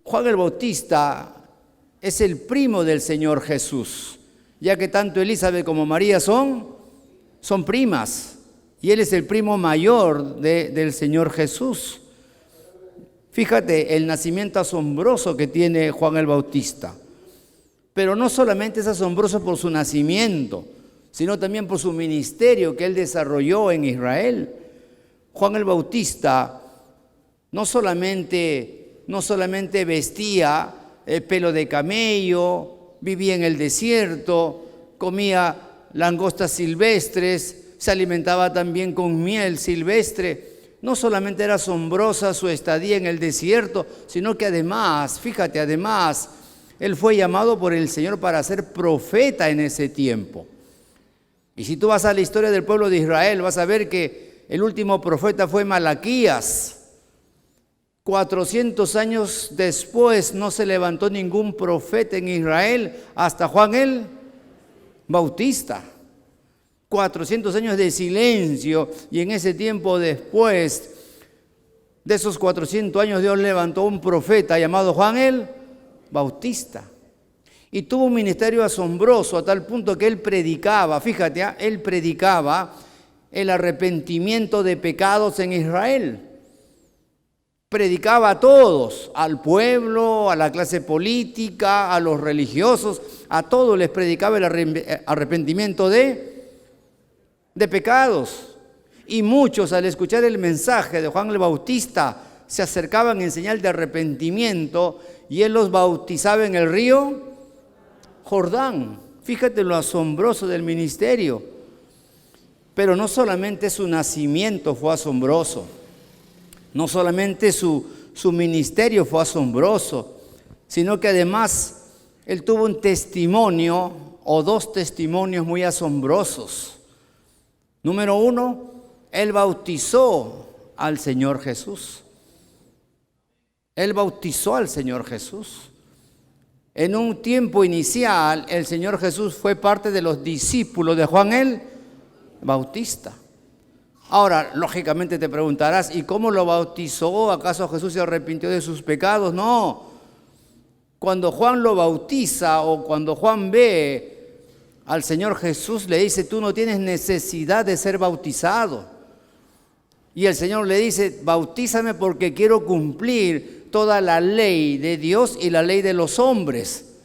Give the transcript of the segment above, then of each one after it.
Juan el Bautista es el primo del Señor Jesús, ya que tanto Elizabeth como María son primas, y él es el primo mayor del Señor Jesús. Fíjate el nacimiento asombroso que tiene Juan el Bautista. Pero no solamente es asombroso por su nacimiento, sino también por su ministerio que él desarrolló en Israel. Juan el Bautista no solamente vestía pelo de camello, vivía en el desierto, comía langostas silvestres, se alimentaba también con miel silvestre. No solamente era asombrosa su estadía en el desierto, sino que además, fíjate, él fue llamado por el Señor para ser profeta en ese tiempo. Y si tú vas a la historia del pueblo de Israel, vas a ver que el último profeta fue Malaquías. 400 años después no se levantó ningún profeta en Israel hasta Juan el Bautista. 400 años de silencio, y en ese tiempo después de esos 400 años Dios levantó un profeta llamado Juan el Bautista. Y tuvo un ministerio asombroso a tal punto que él predicaba, fíjate, él predicaba el arrepentimiento de pecados en Israel. Predicaba a todos, al pueblo, a la clase política, a los religiosos, a todos les predicaba el arrepentimiento de pecados. Y muchos, al escuchar el mensaje de Juan el Bautista, se acercaban en señal de arrepentimiento, y él los bautizaba en el río Jordán. Fíjate lo asombroso del ministerio. Pero no solamente su nacimiento fue asombroso, no solamente su ministerio fue asombroso, sino que además él tuvo un testimonio o dos testimonios muy asombrosos. Número uno, él bautizó al Señor Jesús. Él bautizó al Señor Jesús. En un tiempo inicial, el Señor Jesús fue parte de los discípulos de Juan el Bautista. Ahora, lógicamente te preguntarás, ¿y cómo lo bautizó? ¿Acaso Jesús se arrepintió de sus pecados? No. Cuando Juan lo bautiza, o cuando Juan ve al Señor Jesús, le dice: tú no tienes necesidad de ser bautizado. Y el Señor le dice: bautízame porque quiero cumplir toda la ley de Dios y la ley de los hombres.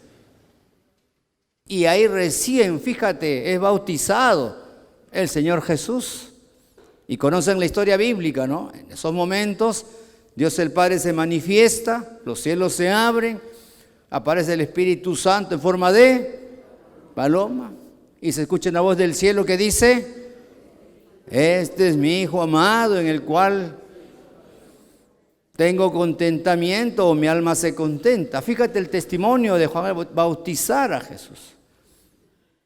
Y ahí recién, fíjate, es bautizado el Señor Jesús. Y conocen la historia bíblica, ¿no? En esos momentos Dios el Padre se manifiesta, los cielos se abren, aparece el Espíritu Santo en forma de paloma, y se escucha una voz del cielo que dice: este es mi Hijo amado, en el cual tengo contentamiento, o mi alma se contenta. Fíjate el testimonio de Juan al bautizar a Jesús.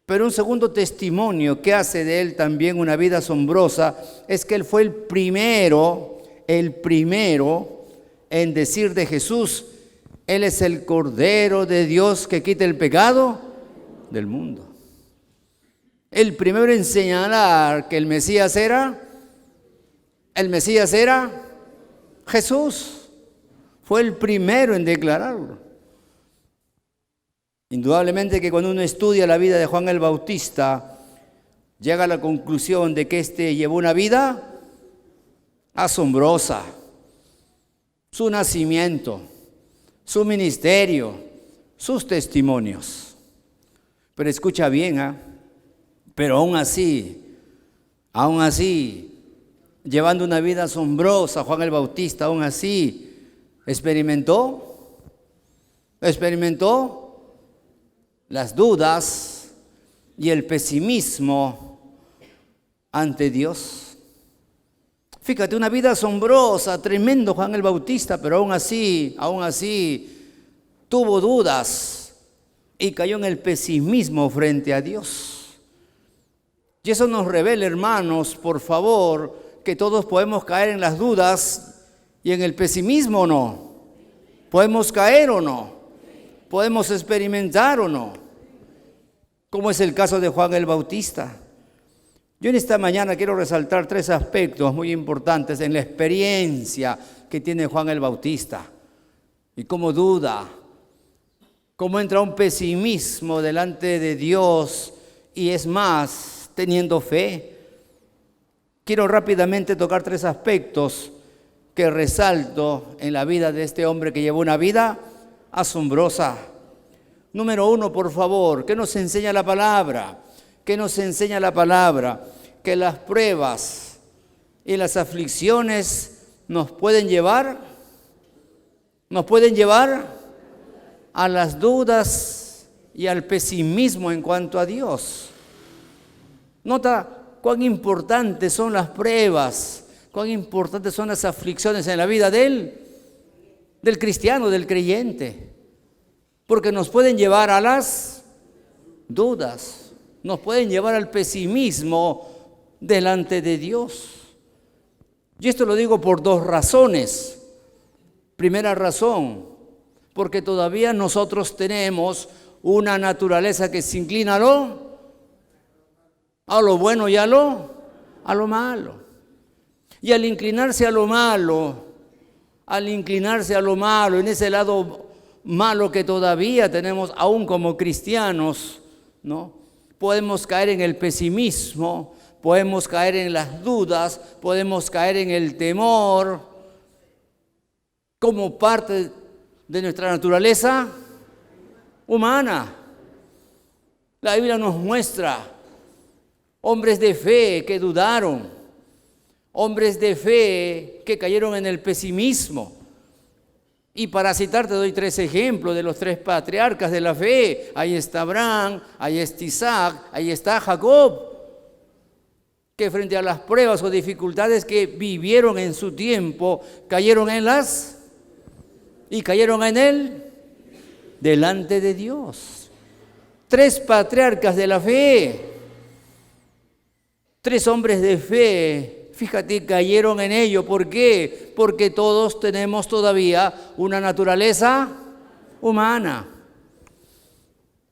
Pero un segundo testimonio que hace de él también una vida asombrosa es que él fue el primero en decir de Jesús: Él es el Cordero de Dios que quita el pecado del mundo. El primero en señalar que el Mesías era Jesús. Fue el primero en declararlo. Indudablemente que cuando uno estudia la vida de Juan el Bautista, llega a la conclusión de que éste llevó una vida asombrosa. Su nacimiento, su ministerio, sus testimonios. Pero escucha bien, pero aún así, llevando una vida asombrosa, Juan el Bautista aún así experimentó las dudas y el pesimismo ante Dios. Fíjate, una vida asombrosa, tremendo Juan el Bautista, pero aún así tuvo dudas y cayó en el pesimismo frente a Dios. Y eso nos revela, hermanos, por favor, que todos podemos caer en las dudas y en el pesimismo, ¿o no? ¿Podemos caer o no? ¿Podemos experimentar o no? Como es el caso de Juan el Bautista. Yo en esta mañana quiero resaltar tres aspectos muy importantes en la experiencia que tiene Juan el Bautista. y cómo duda, cómo entra un pesimismo delante de Dios y es más, teniendo fe. Quiero rápidamente tocar 3 aspectos que resalto en la vida de este hombre que llevó una vida asombrosa. Número 1, por favor, ¿qué nos enseña la palabra? ¿Qué nos enseña la palabra? Que las pruebas y las aflicciones nos pueden llevar a las dudas y al pesimismo en cuanto a Dios. Nota cuán importantes son las pruebas, cuán importantes son las aflicciones en la vida del cristiano, del creyente, porque nos pueden llevar a las dudas, nos pueden llevar al pesimismo delante de Dios. Y esto lo digo por 2 razones. Primera razón, porque todavía nosotros tenemos una naturaleza que se inclina a lo bueno y a lo malo. Y al inclinarse a lo malo, en ese lado malo que todavía tenemos aún como cristianos, ¿no? Podemos caer en el pesimismo, podemos caer en las dudas, podemos caer en el temor, como parte de nuestra naturaleza humana. La Biblia nos muestra hombres de fe que dudaron, hombres de fe que cayeron en el pesimismo. Y para citar te doy 3 ejemplos de los 3 patriarcas de la fe. Ahí está Abraham, ahí está Isaac, ahí está Jacob, que frente a las pruebas o dificultades que vivieron en su tiempo, cayeron en él delante de Dios. 3 patriarcas de la fe, 3 hombres de fe. Fíjate, cayeron en ello. ¿Por qué? Porque todos tenemos todavía una naturaleza humana.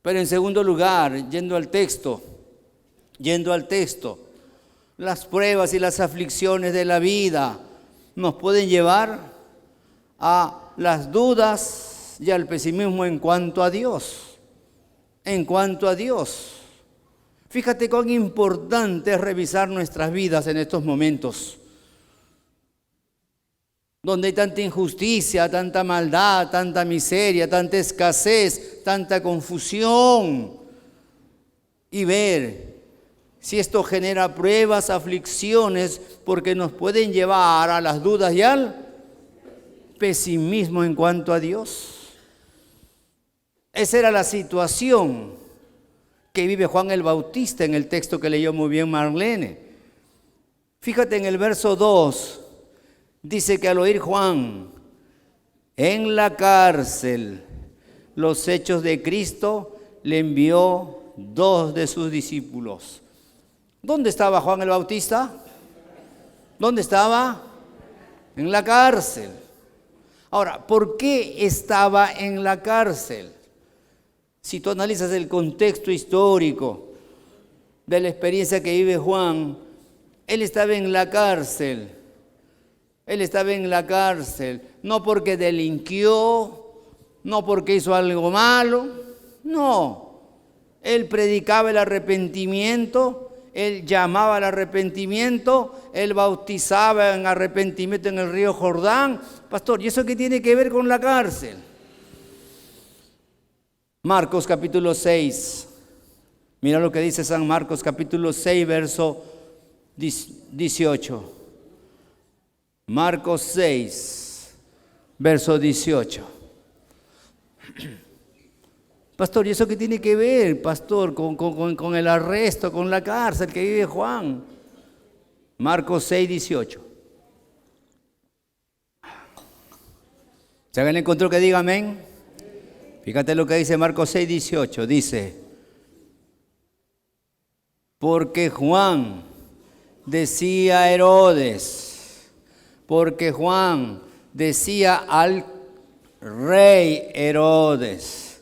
Pero en segundo lugar, yendo al texto, las pruebas y las aflicciones de la vida nos pueden llevar a las dudas y al pesimismo en cuanto a Dios. Fíjate cuán importante es revisar nuestras vidas en estos momentos, donde hay tanta injusticia, tanta maldad, tanta miseria, tanta escasez, tanta confusión, y ver si esto genera pruebas, aflicciones, porque nos pueden llevar a las dudas y al pesimismo en cuanto a Dios. Esa era la situación que vive Juan el Bautista en el texto que leyó muy bien Marlene. Fíjate en el verso 2, dice que al oír Juan en la cárcel los hechos de Cristo, le envió 2 de sus discípulos. ¿Dónde estaba Juan el Bautista? ¿Dónde estaba? En la cárcel. Ahora, ¿por qué estaba en la cárcel? Si tú analizas el contexto histórico de la experiencia que vive Juan, él estaba en la cárcel. No porque delinquió, no porque hizo algo malo, no. Él predicaba el arrepentimiento, él llamaba al arrepentimiento, él bautizaba en arrepentimiento en el río Jordán. Pastor, ¿y eso qué tiene que ver con la cárcel? Marcos capítulo 6, mira lo que dice San Marcos capítulo 6, verso 18. Marcos 6, verso 18. Pastor, ¿y eso qué tiene que ver, pastor, con el arresto, con la cárcel que vive Juan? Marcos 6, 18. ¿Se alguien encontró que diga amén? Fíjate lo que dice Marcos 6, 18. Dice, porque Juan decía a Herodes, porque Juan decía al rey Herodes,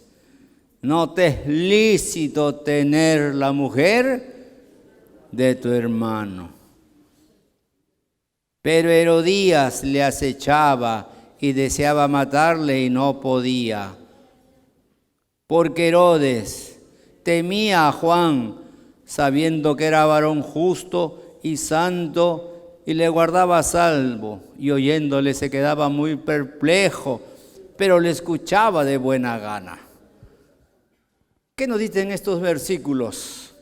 no te es lícito tener la mujer de tu hermano. Pero Herodías le acechaba y deseaba matarle y no podía, porque Herodes temía a Juan, sabiendo que era varón justo y santo, y le guardaba a salvo, y oyéndole se quedaba muy perplejo, pero le escuchaba de buena gana. ¿Qué nos dicen estos versículos?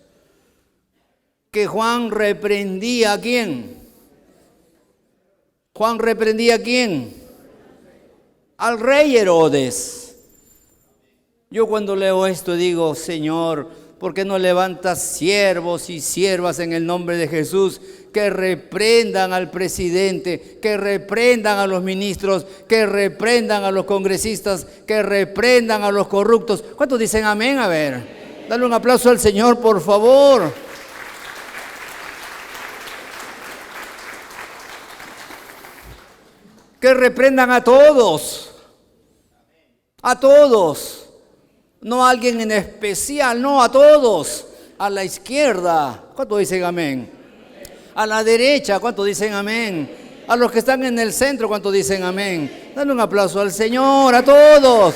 Que Juan reprendía ¿a quién? Juan reprendía ¿a quién? Al rey Herodes. Yo cuando leo esto digo, Señor, ¿por qué no levantas siervos y siervas en el nombre de Jesús que reprendan al presidente, que reprendan a los ministros, que reprendan a los congresistas, que reprendan a los corruptos? ¿Cuántos dicen amén? A ver, dale un aplauso al Señor, por favor. Que reprendan a todos, no a alguien en especial, no, a todos, a la izquierda. ¿Cuántos dicen amén? A la derecha, ¿cuántos dicen amén? A los que están en el centro, ¿cuántos dicen amén? Dale un aplauso al Señor, a todos.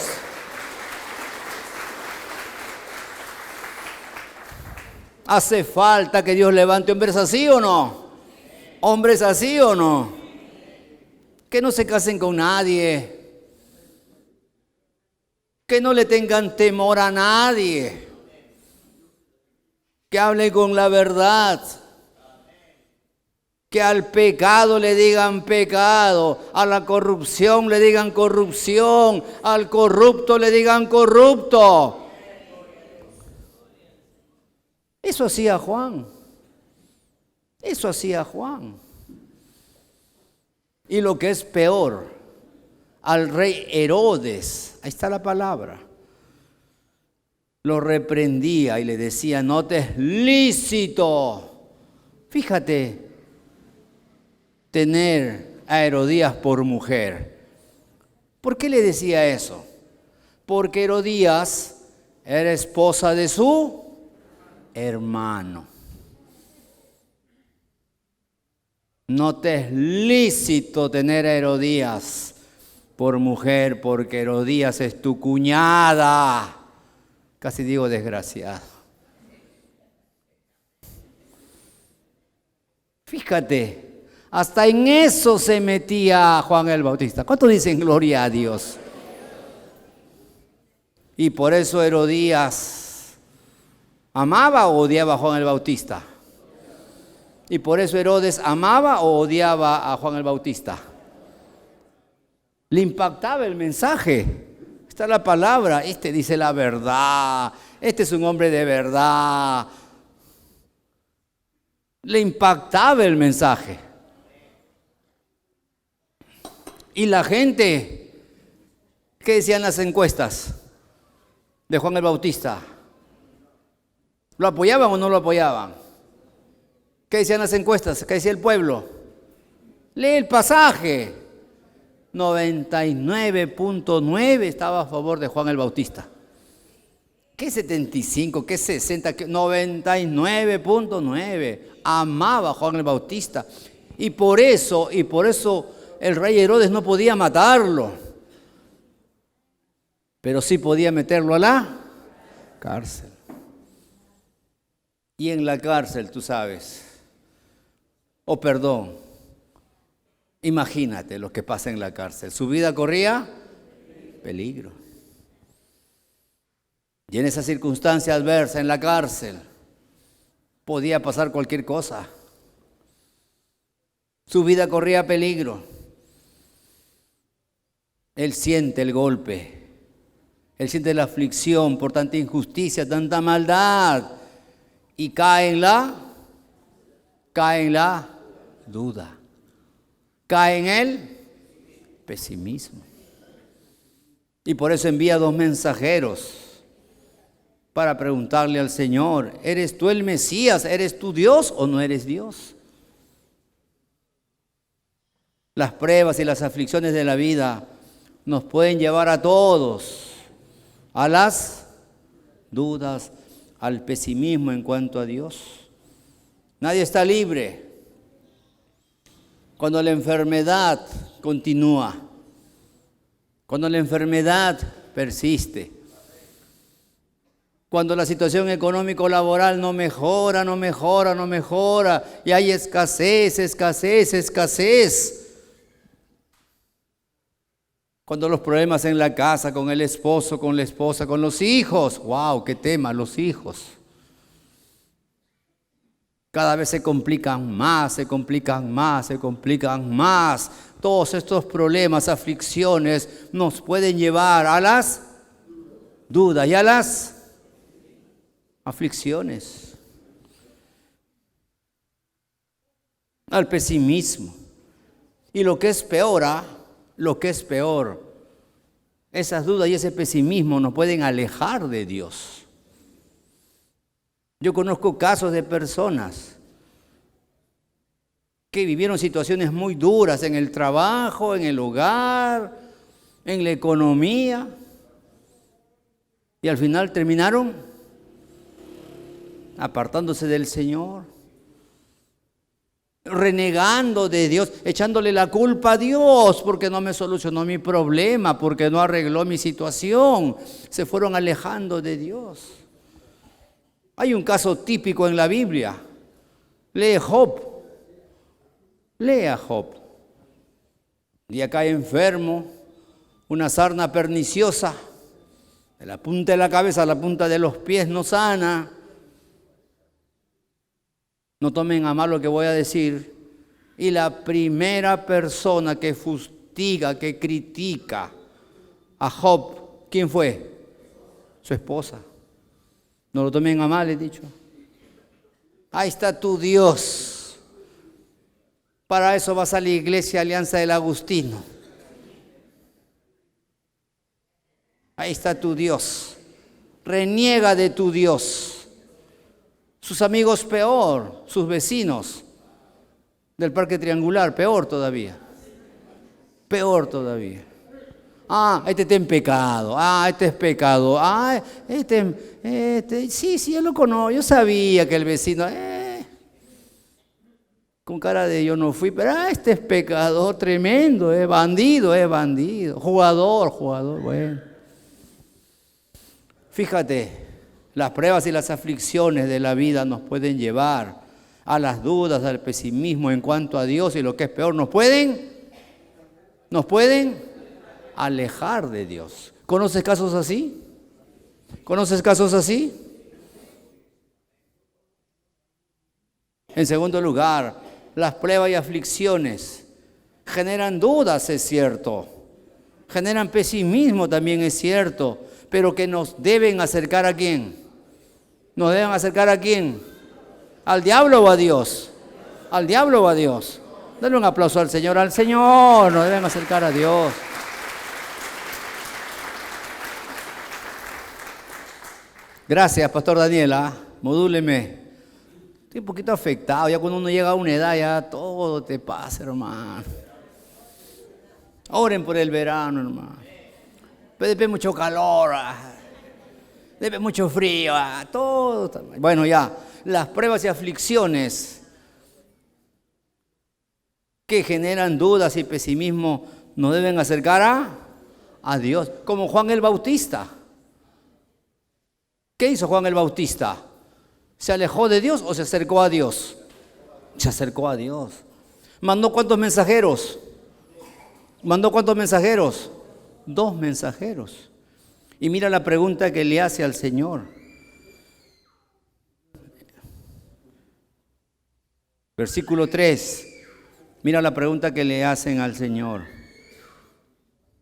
¿Hace falta que Dios levante hombres así o no? ¿Hombres así o no? Que no se casen con nadie, que no le tengan temor a nadie, que hablen con la verdad, que al pecado le digan pecado, a la corrupción le digan corrupción, al corrupto le digan corrupto. Eso hacía Juan, eso hacía Juan. Y lo que es peor, al rey Herodes, ahí está la palabra, lo reprendía y le decía, no te es lícito. Fíjate, tener a Herodías por mujer. ¿Por qué le decía eso? Porque Herodías era esposa de su hermano. No te es lícito tener a Herodías por mujer, porque Herodías es tu cuñada. Casi digo desgraciado. Fíjate, hasta en eso se metía Juan el Bautista. ¿Cuántos dicen gloria a Dios? Y por eso Herodías amaba o odiaba a Juan el Bautista. Y por eso Herodes amaba o odiaba a Juan el Bautista. Le impactaba el mensaje. Está la palabra. Este dice la verdad. Este es un hombre de verdad. Le impactaba el mensaje. Y la gente, ¿qué decían las encuestas de Juan el Bautista? ¿Lo apoyaban o no lo apoyaban? ¿Qué decían las encuestas? ¿Qué decía el pueblo? Lee el pasaje. 99.9 estaba a favor de Juan el Bautista. ¿Qué 75? ¿Qué 60? 99.9 amaba a Juan el Bautista. Y por eso el rey Herodes no podía matarlo. Pero sí podía meterlo a la cárcel. Y en la cárcel, tú sabes. Perdón, imagínate lo que pasa en la cárcel. Su vida corría peligro. Y en esa circunstancia adversa, en la cárcel, podía pasar cualquier cosa. Su vida corría peligro. Él siente el golpe. Él siente la aflicción por tanta injusticia, tanta maldad. Y cae en la duda, cae en el pesimismo. Y por eso envía 2 mensajeros para preguntarle al Señor, ¿eres tú el Mesías? ¿Eres tú Dios o no eres Dios? Las pruebas y las aflicciones de la vida nos pueden llevar a todos a las dudas, al pesimismo en cuanto a Dios. Nadie está libre. Cuando la enfermedad continúa, Cuando la enfermedad persiste. Cuando la situación económico-laboral no mejora, y hay escasez. Cuando los problemas en la casa, con el esposo, con la esposa, con los hijos. ¡Wow! ¡Qué tema! Los hijos. Cada vez se complican más. Todos estos problemas, aflicciones, nos pueden llevar a las dudas y a las aflicciones, al pesimismo. Y lo que es peor, esas dudas y ese pesimismo nos pueden alejar de Dios. Yo conozco casos de personas que vivieron situaciones muy duras en el trabajo, en el hogar, en la economía, y al final terminaron apartándose del Señor, renegando de Dios, echándole la culpa a Dios porque no me solucionó mi problema, porque no arregló mi situación. Se fueron alejando de Dios. Hay un caso típico en la Biblia. Lea Job. Y acá enfermo, una sarna perniciosa, de la punta de la cabeza a la punta de los pies no sana. No tomen a mal lo que voy a decir. Y la primera persona que fustiga, que critica a Job, ¿quién fue? Su esposa. No lo tomen a mal, he dicho. Ahí está tu Dios. Para eso vas a la iglesia Alianza del Agustino. Ahí está tu Dios. Reniega de tu Dios. Sus amigos peor, sus vecinos del Parque Triangular, peor todavía. Este está en pecado, este es pecado, sí, yo lo conozco, yo sabía que el vecino, con cara de yo no fui, pero este es pecador tremendo, bandido, jugador, bueno. Fíjate. Las pruebas y las aflicciones de la vida nos pueden llevar a las dudas, al pesimismo en cuanto a Dios, y lo que es peor, nos pueden alejar de Dios. ¿Conoces casos así? En segundo lugar, las pruebas y aflicciones generan dudas, es cierto. Generan pesimismo, también es cierto. Pero que nos deben acercar ¿a quién? ¿Nos deben acercar a quién? ¿Al diablo o a Dios? ¿Al diablo o a Dios? Dale un aplauso al Señor. Al Señor nos deben acercar a Dios. Gracias, Pastor Daniela. Modúleme. Estoy un poquito afectado. Ya cuando uno llega a una edad, ya todo te pasa, hermano. Oren por el verano, hermano. Pero después mucho calor, después mucho frío, todo. Bueno, ya, las pruebas y aflicciones que generan dudas y pesimismo nos deben acercar a Dios, como Juan el Bautista. ¿Qué hizo Juan el Bautista? ¿Se alejó de Dios o se acercó a Dios? Se acercó a Dios. ¿Mandó cuántos mensajeros? 2 mensajeros. Y mira la pregunta que le hace al Señor. Versículo 3. Mira la pregunta que le hacen al Señor.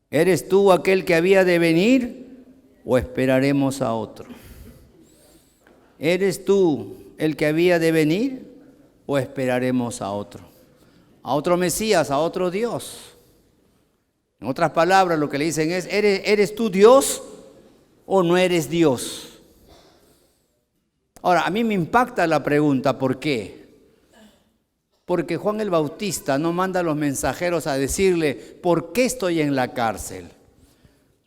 ¿Eres tú aquel que había de venir o esperaremos a otro? ¿Eres tú el que había de venir o esperaremos a otro? A otro Mesías, a otro Dios. En otras palabras, lo que le dicen es, ¿eres tú Dios o no eres Dios? Ahora, a mí me impacta la pregunta, ¿por qué? Porque Juan el Bautista no manda a los mensajeros a decirle, ¿por qué estoy en la cárcel?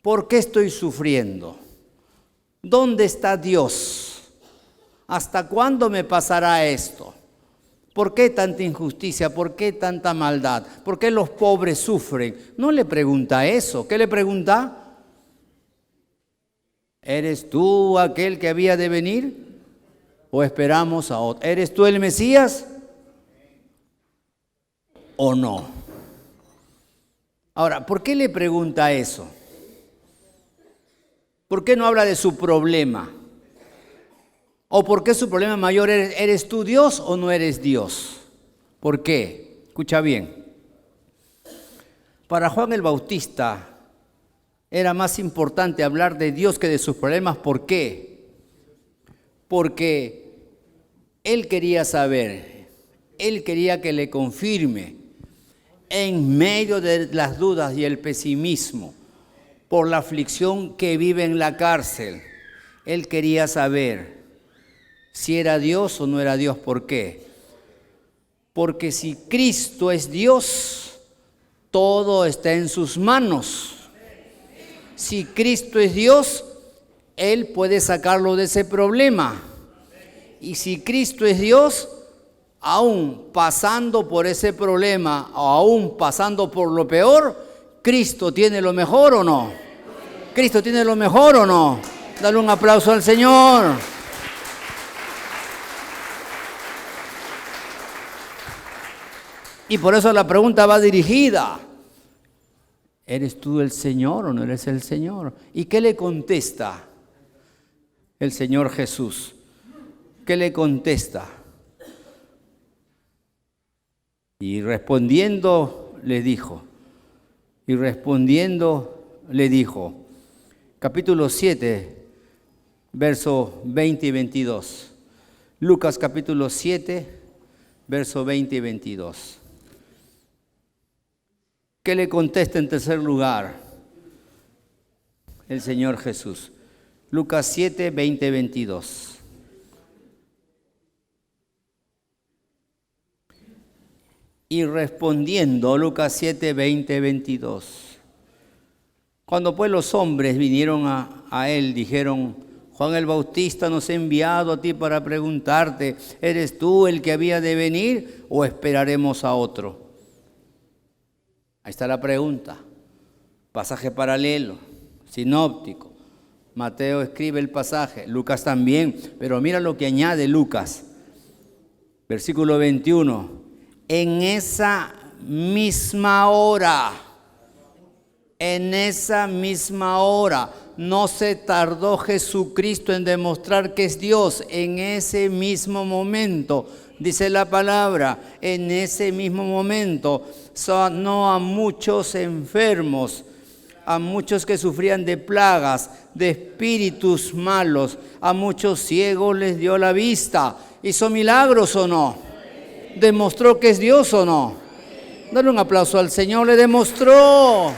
¿Por qué estoy sufriendo? ¿Dónde está Dios? ¿Hasta cuándo me pasará esto? ¿Por qué tanta injusticia? ¿Por qué tanta maldad? ¿Por qué los pobres sufren? No le pregunta eso. ¿Qué le pregunta? ¿Eres tú aquel que había de venir? ¿O esperamos a otro? ¿Eres tú el Mesías? ¿O no? Ahora, ¿por qué le pregunta eso? ¿Por qué no habla de su problema? ¿O por qué su problema mayor es, ¿eres tú Dios o no eres Dios? ¿Por qué? Escucha bien. Para Juan el Bautista era más importante hablar de Dios que de sus problemas. ¿Por qué? Porque él quería saber, él quería que le confirme en medio de las dudas y el pesimismo por la aflicción que vive en la cárcel. Él quería saber si era Dios o no era Dios. ¿Por qué? Porque si Cristo es Dios, todo está en sus manos. Si Cristo es Dios, Él puede sacarlo de ese problema. Y si Cristo es Dios, aún pasando por ese problema, o aún pasando por lo peor, ¿Cristo tiene lo mejor o no? ¿Cristo tiene lo mejor o no? Dale un aplauso al Señor. Y por eso la pregunta va dirigida. ¿Eres tú el Señor o no eres el Señor? ¿Y qué le contesta el Señor Jesús? ¿Qué le contesta? Y respondiendo le dijo, capítulo 7, versos 20 y 22. Lucas capítulo 7, versos 20 y 22. ¿Qué le contesta en tercer lugar el Señor Jesús? Lucas 7, 20 y 22. Y respondiendo, Lucas 7, 20, 22. Cuando pues los hombres vinieron a él, dijeron, Juan el Bautista nos ha enviado a ti para preguntarte, ¿eres tú el que había de venir o esperaremos a otro? Ahí está la pregunta. Pasaje paralelo, sinóptico. Mateo escribe el pasaje, Lucas también, pero mira lo que añade Lucas. Versículo 21. En esa misma hora, no se tardó Jesucristo en demostrar que es Dios. En ese mismo momento, dice la palabra, en ese mismo momento, sanó a muchos enfermos, a muchos que sufrían de plagas, de espíritus malos, a muchos ciegos les dio la vista. ¿Hizo milagros o no? ¿Demostró que es Dios o no? Dale un aplauso al Señor, le demostró.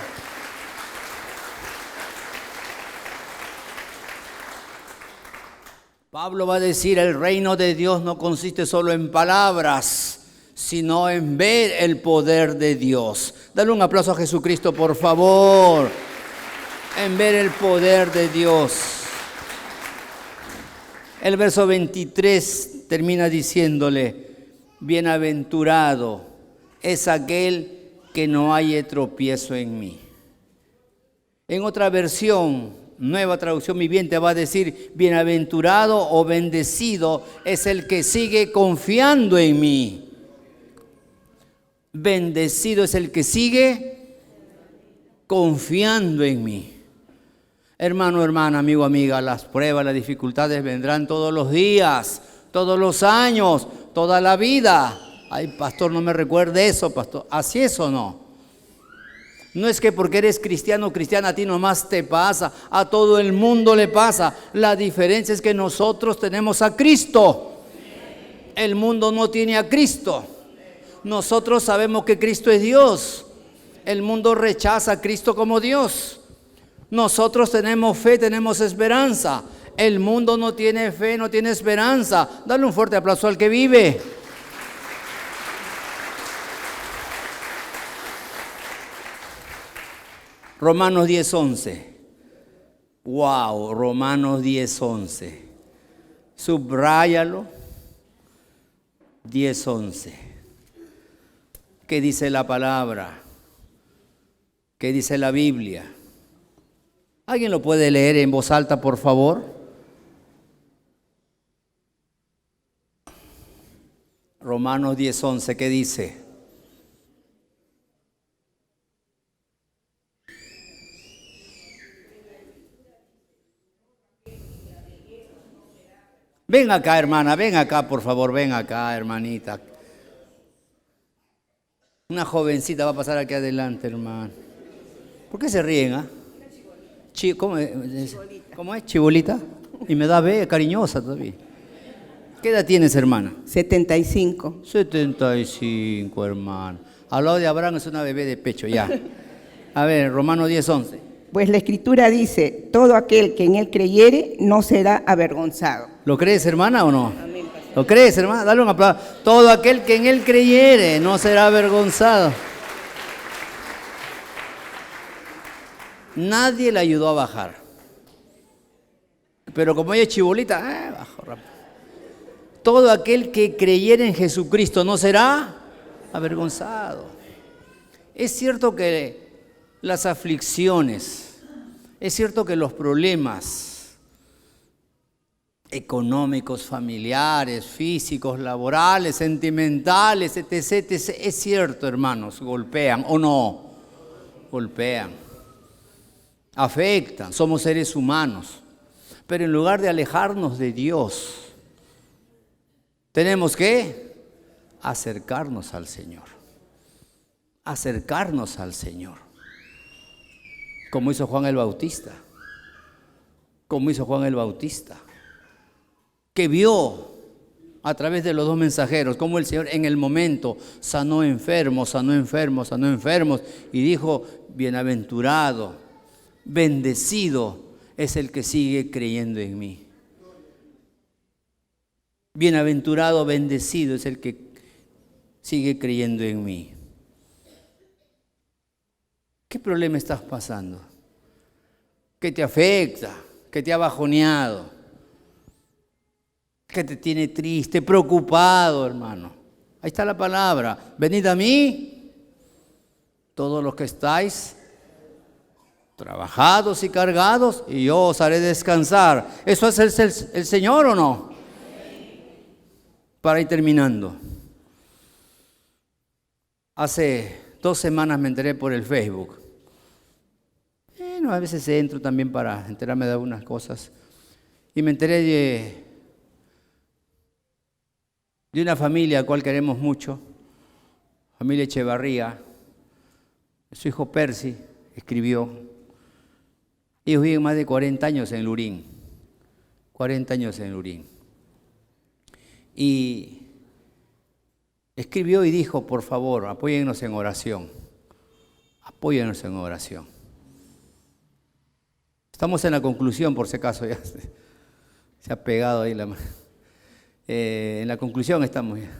Pablo va a decir, el reino de Dios no consiste solo en palabras, sino en ver el poder de Dios. Dale un aplauso a Jesucristo, por favor. En ver el poder de Dios. El verso 23 termina diciéndole, bienaventurado es aquel que no haya tropiezo en mí. En otra versión, Nueva Traducción Viviente, va a decir, bienaventurado o bendecido es el que sigue confiando en mí. Bendecido es el que sigue confiando en mí. Hermano, hermana, amigo, amiga, las pruebas, las dificultades vendrán todos los días, todos los años, toda la vida. Ay, pastor, no me recuerde eso, pastor. ¿Así es o no? No es que porque eres cristiano o cristiana a ti nomás te pasa, a todo el mundo le pasa. La diferencia es que nosotros tenemos a Cristo. El mundo no tiene a Cristo. Nosotros sabemos que Cristo es Dios. El mundo rechaza a Cristo como Dios. Nosotros tenemos fe, tenemos esperanza. El mundo no tiene fe, no tiene esperanza. Dale un fuerte aplauso al que vive. Romanos 10:11. Wow, Romanos 10:11. Subráyalo. 10:11. ¿Qué dice la palabra? ¿Qué dice la Biblia? ¿Alguien lo puede leer en voz alta, por favor? Romanos 10:11, ¿qué dice? Ven acá, hermana, ven acá, por favor, ven acá, hermanita. Una jovencita va a pasar aquí adelante, hermano. ¿Por qué se ríen, ah? ¿Cómo es? ¿Chibolita? Y me da B, cariñosa todavía. ¿Qué edad tienes, hermana? 75. 75, hermano. Al lado de Abraham es una bebé de pecho, ya. A ver, Romanos 10:11. Pues la Escritura dice, todo aquel que en él creyere no será avergonzado. ¿Lo crees, hermana, o no? Amén, pastor. ¿Lo crees, hermana? Dale un aplauso. Todo aquel que en él creyere no será avergonzado. Nadie le ayudó a bajar. Pero como ella es chibolita, bajó rápido. Todo aquel que creyere en Jesucristo no será avergonzado. Es cierto que las aflicciones, es cierto que los problemas económicos, familiares, físicos, laborales, sentimentales, etc., etc., es cierto, hermanos, golpean o no, golpean, afectan, somos seres humanos, pero en lugar de alejarnos de Dios, tenemos que acercarnos al Señor, acercarnos al Señor, como hizo Juan el Bautista, que vio a través de los dos mensajeros cómo el Señor en el momento sanó enfermos, y dijo, bienaventurado, bendecido es el que sigue creyendo en mí. Bienaventurado, bendecido es el que sigue creyendo en mí. ¿Qué problema estás pasando? ¿Qué te afecta? ¿Qué te ha bajoneado? ¿Qué te tiene triste, preocupado, hermano? Ahí está la palabra. Venid a mí, todos los que estáis trabajados y cargados, y yo os haré descansar. ¿Eso es el Señor o no? Para ir terminando. Hace 2 semanas me enteré por el Facebook. A veces entro también para enterarme de algunas cosas. Y me enteré de una familia a la cual queremos mucho, familia Echevarría. Su hijo Percy escribió. Ellos viven más de 40 años en Lurín. 40 años en Lurín. Y escribió y dijo, por favor, apóyennos en oración. Apóyennos en oración. Estamos en la conclusión, por si acaso, ya se ha pegado ahí en la conclusión estamos ya.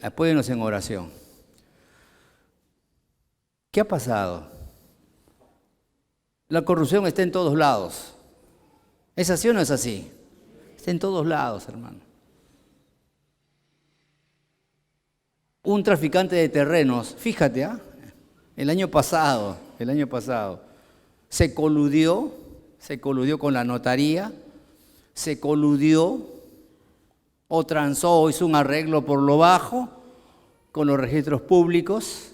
Apóyennos en oración. ¿Qué ha pasado? La corrupción está en todos lados. ¿Es así o no es así? Está en todos lados, hermano. Un traficante de terrenos, fíjate, el año pasado, se coludió con la notaría, se coludió o transó o hizo un arreglo por lo bajo con los registros públicos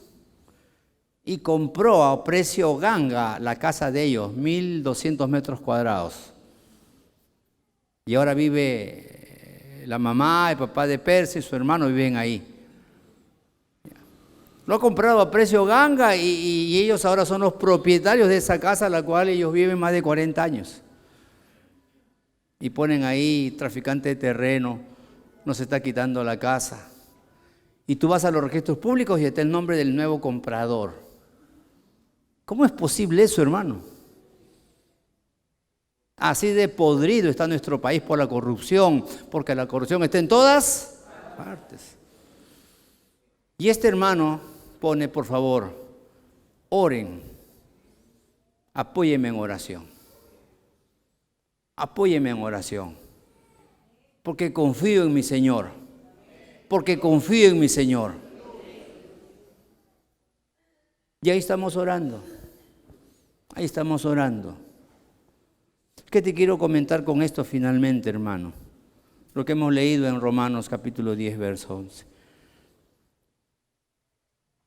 y compró a precio ganga la casa de ellos, 1.200 metros cuadrados. Y ahora vive la mamá, el papá de Percy, su hermano viven ahí. Lo ha comprado a precio ganga y ellos ahora son los propietarios de esa casa a la cual ellos viven más de 40 años. Y ponen ahí traficante de terreno, nos está quitando la casa. Y tú vas a los registros públicos y está el nombre del nuevo comprador. ¿Cómo es posible eso, hermano? Así de podrido está nuestro país por la corrupción, porque la corrupción está en todas partes. Y este hermano pone, por favor, oren, apóyeme en oración. Apóyeme en oración, porque confío en mi Señor. porque confío en mi Señor. Y ahí estamos orando. Ahí estamos orando. ¿Qué te quiero comentar con esto finalmente, hermano? Lo que hemos leído en Romanos capítulo 10, verso 11.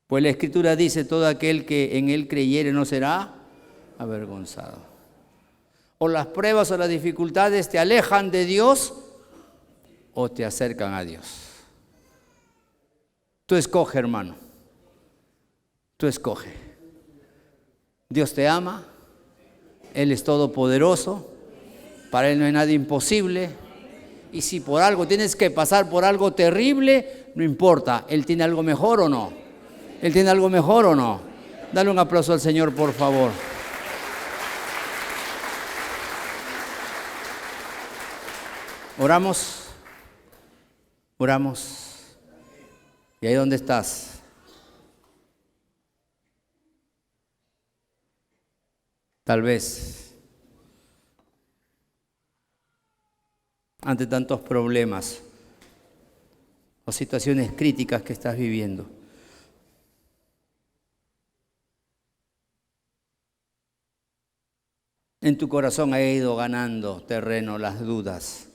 Pues la Escritura dice, todo aquel que en Él creyere no será avergonzado. O las pruebas o las dificultades te alejan de Dios o te acercan a Dios. Tú escoge, hermano. Tú escoge. Dios te ama. Él es todopoderoso. Para Él no hay nada imposible. Y si por algo tienes que pasar por algo terrible, no importa. ¿Él tiene algo mejor o no? ¿Él tiene algo mejor o no? Dale un aplauso al Señor, por favor. Oramos. Oramos. ¿Y ahí dónde estás? Tal vez ante tantos problemas o situaciones críticas que estás viviendo, en tu corazón ha ido ganando terreno las dudas,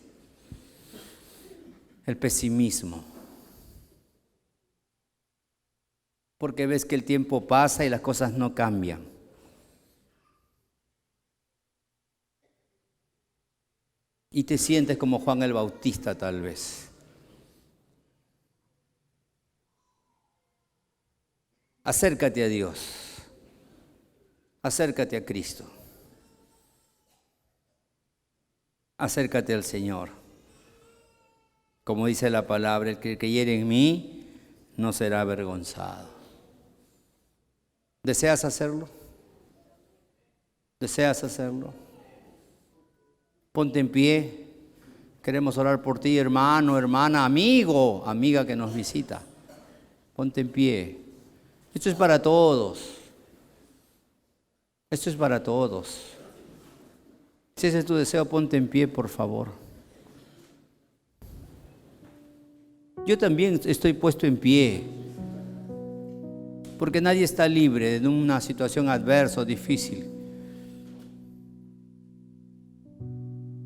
el pesimismo, porque ves que el tiempo pasa y las cosas no cambian. Y te sientes como Juan el Bautista tal vez. Acércate a Dios. Acércate a Cristo. Acércate al Señor. Como dice la palabra, el que creyere en mí no será avergonzado. ¿Deseas hacerlo? ¿Deseas hacerlo? Ponte en pie. Queremos orar por ti, hermano, hermana, amigo, amiga que nos visita. Ponte en pie. Esto es para todos. Esto es para todos. Si ese es tu deseo, ponte en pie, por favor. Yo también estoy puesto en pie, porque nadie está libre de una situación adversa o difícil.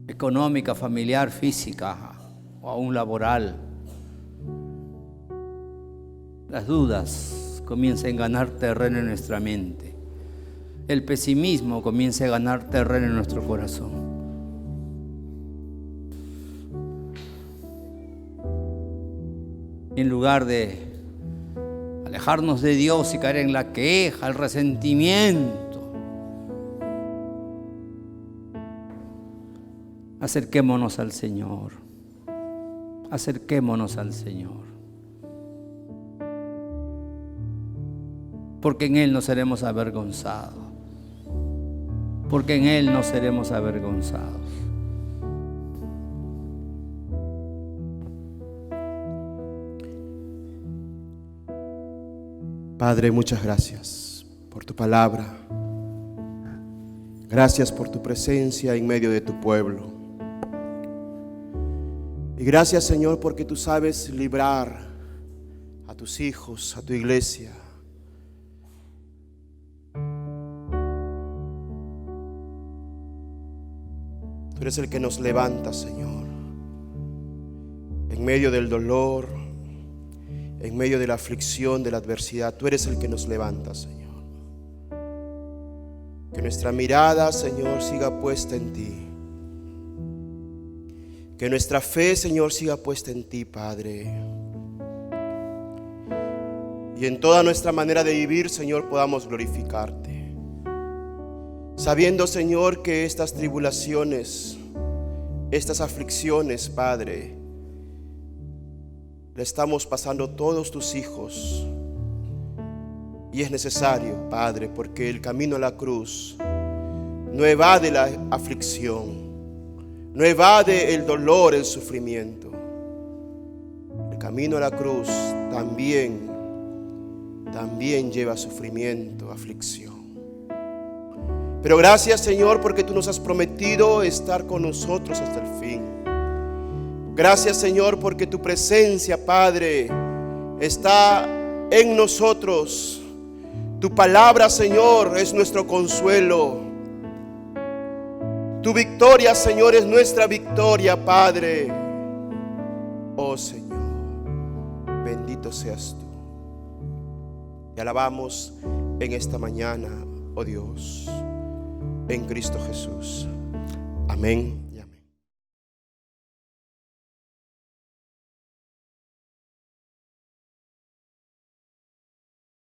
Económica, familiar, física o aún laboral. Las dudas comienzan a ganar terreno en nuestra mente. El pesimismo comienza a ganar terreno en nuestro corazón. En lugar de alejarnos de Dios y caer en la queja, el resentimiento, acerquémonos al Señor. Acerquémonos al Señor. Porque en Él no seremos avergonzados. Porque en Él no seremos avergonzados. Padre, muchas gracias por tu palabra. Gracias por tu presencia en medio de tu pueblo. Y gracias, Señor, porque tú sabes librar a tus hijos, a tu iglesia. Tú eres el que nos levanta, Señor, en medio del dolor, en medio de la aflicción, de la adversidad. Tú eres el que nos levanta, Señor. Que nuestra mirada, Señor, siga puesta en ti. Que nuestra fe, Señor, siga puesta en ti, Padre. Y en toda nuestra manera de vivir, Señor, podamos glorificarte. Sabiendo, Señor, que estas tribulaciones, estas aflicciones, Padre, le estamos pasando todos tus hijos. Y es necesario, Padre, porque el camino a la cruz no evade la aflicción, no evade el dolor, el sufrimiento. El camino a la cruz también lleva sufrimiento, aflicción. Pero gracias, Señor, porque tú nos has prometido estar con nosotros hasta el fin. Gracias, Señor, porque tu presencia, Padre, está en nosotros. Tu palabra, Señor, es nuestro consuelo. Tu victoria, Señor, es nuestra victoria, Padre. Oh, Señor, bendito seas tú. Te alabamos en esta mañana, oh Dios, en Cristo Jesús. Amén.